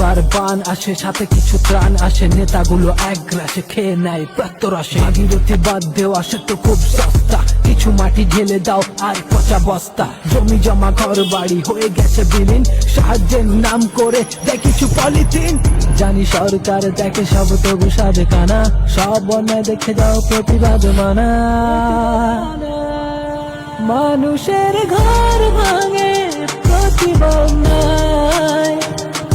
প্রতিবার বান আসে, সাথে কিছু ত্রাণ আসে, নেতাগুলো এক গ্রাসে খেয়ে নেয় প্রত্যরসে। ভাগীরথী বাদ দেওয়া সে তো খুব সস্তা, কিছু মাটি ঢেলে দাও আর পচা বস্তা। জমি জমা ঘর বাড়ি হয়ে গেছে বিলীন, সাহায্যের নাম করে দেয় কিছু পলিথিন। জানি সরকার দেখে সব, তবু সাজে কানা, সব অন্যায় দেখে যাও প্রতিবাদ মানা। মানুষের ঘর ভাঙে প্রতি বন্যায়,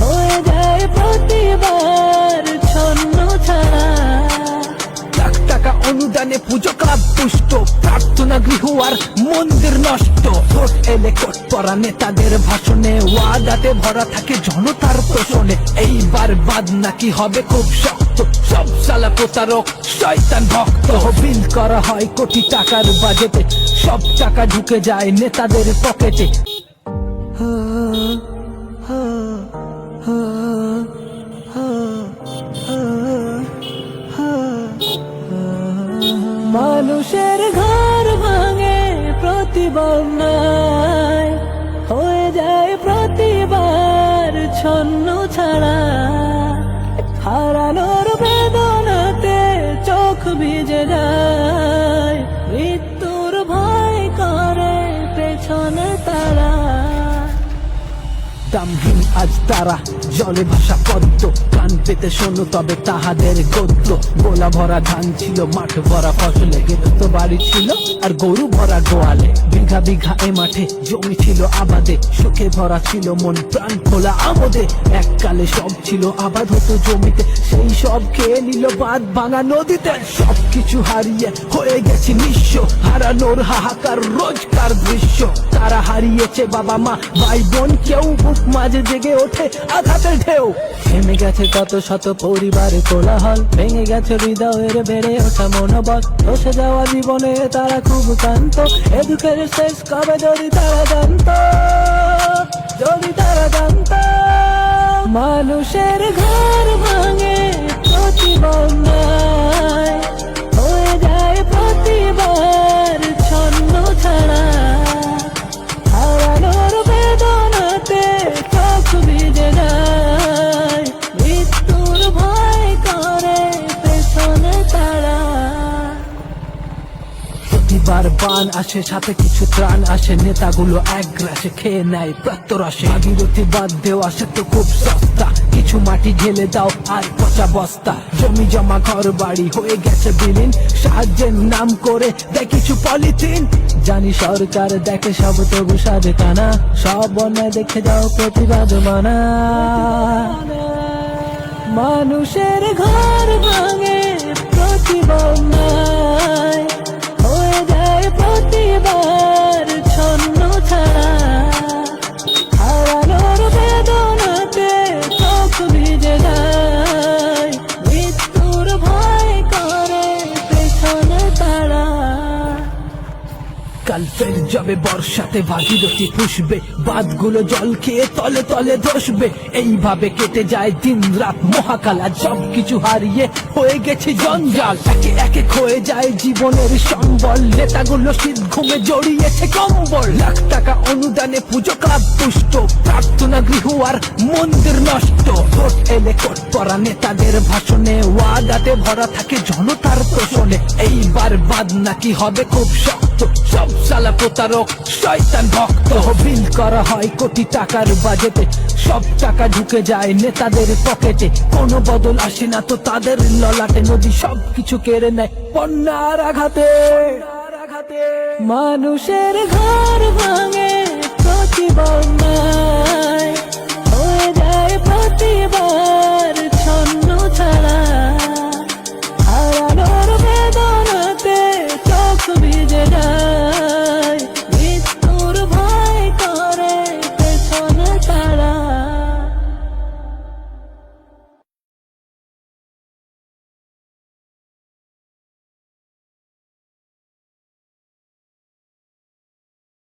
হয়ে যায় প্রতিবার ছন্ন ছাড়া। লাখ টাকা অনুদানে পুজো ক্লাব পুষ্ট, প্রার্থনা গৃহ আর মন্দির নষ্ট। ভোট এলে কোট পরা নেতাদের ভাষণে, ওয়াদাতে ভরা থাকে জনতার তোষণে। এইবার বাদ নাকি হবে খুব শক্ত, সব সালা প্রতারক শয়তান ভক্ত। বিল করা হয় কোটি টাকার বাজেটে, সব টাকা ঢুকে যায় নেতাদের পকেটে। মানুষের ঘর ভাঙে প্রতি বন্যায়, হয়ে যায় প্রতিবার ছন্ন ছাড়া। হারানোর বেদনাতে চোখ ভিজে যায়, মৃত্যুর ভয় করে পেছনে তারা। দামহীন আজ তারা জলে ভাসা পদ্ম, কান পেতে শোনো তবে তাহাদের গদ্য। গোলা ভরা ধান ছিল, মাঠ ভরা ফসলে, গেতো বাড়ি ছিল আর গরু ভরা গোয়ালে। বিঘা বিঘা এ মাঠে জমি ছিল আবাদে, সুখে ভরা ছিল মন, প্রাণ খোলা আমোদে। এককালে সব ছিল আবাদ হতো জমিতে, সেই সব খেয়ে নিল বাঁধ ভাঙা নদীতে। সবকিছু হারিয়ে হয়ে গেছে নিঃস্ব, হারানোর হাহাকার রোজকার দৃশ্য। তারা হারিয়েছে বাবা মা ভাই বোন, কেউ বুক মাঝে জেগে ওঠে আঘাতের ঢেউ। থেমে গেছে কত শত পরিবারের কোলাহল, ভেঙে গেছে হৃদয়ের বেড়ে ওঠা মনোবল। বসে যাওয়া জীবনে তারা খুব ক্লান্ত, এ দুঃখের শেষ কবে যদি তারা জানতো, যদি তারা জানতো। মানুষের ঘর ভাঙে প্রতি বন্যায়, হয়ে যায় প্রতিবার ছন্ন ছাড়া। হারানোর বেদনাতে চোখ ভিজে যায়, মৃত্যুর ভয় করে পেছনে তারা। প্রতিবার বান আসে, সাথে কিছু ত্রাণ আসে, নেতাগুলো এক গ্রাসে খেয়ে নেয় প্রত্যরসে। ভাগীরথী বাদ দেওয়া সে তো খুব সস্তা, কিছু মাটি ঢেলে দাও আর পচা বস্তা। জমি জমা ঘর বাড়ি হয়ে গেছে বিলীন, সাহায্যের নাম করে দেয় কিছু পলিথিন। জানি সরকার দেখে সব, তবু সাজে কানা, সব অন্যায় দেখে যাও প্রতিবাদ মানা। মানুষের ঘর ভাঙে প্রতি বন্যায়, হয়ে যায় প্রতিবার ছন্ন ছাড়া। হারানোর বেদনাতে চোখ ভিজে যায়, মৃত্যুর ভয় করে পেছনে তারা। কাল ফের যাবে বর্ষাতে ভাগীরথী পুষবে, বাঁধগুলো জল খেয়ে তলে তলে ধসবে। এইভাবে কেটে যায় দিন রাত মহাকাল, আজ সবকিছু হারিয়ে হয়ে গেছে জঞ্জাল। একে একে ক্ষয়ে যায় জীবনের সম্বল, নেতাগুলো শীত ঘুমে জড়িয়েছে কম্বল। লাখ টাকা অনুদানে পুজো ক্লাব পুষ্ট, প্রার্থনা গৃহ আর মন্দির নষ্ট। ভোট এলে কোট পরা নেতাদের ভাষণে, ওয়াদাতে ভরা থাকে জনতার তোষণে। এইবার বাদ নাকি হবে খুব শক্ত, সব সালা প্রতারক শয়তান ভক্ত। বিল করা হয় কোটি টাকার বাজেটে, সব টাকা ঢুকে যায় নেতাদের পকেটে। কোনো বদল আসে না তো তাদের ললাটে, নদী সবকিছু কেড়ে নেয় বন্যার আঘাতে। মানুষের ঘর ভাঙে প্রতি বন্যায়, হয়ে যায় প্রতিবার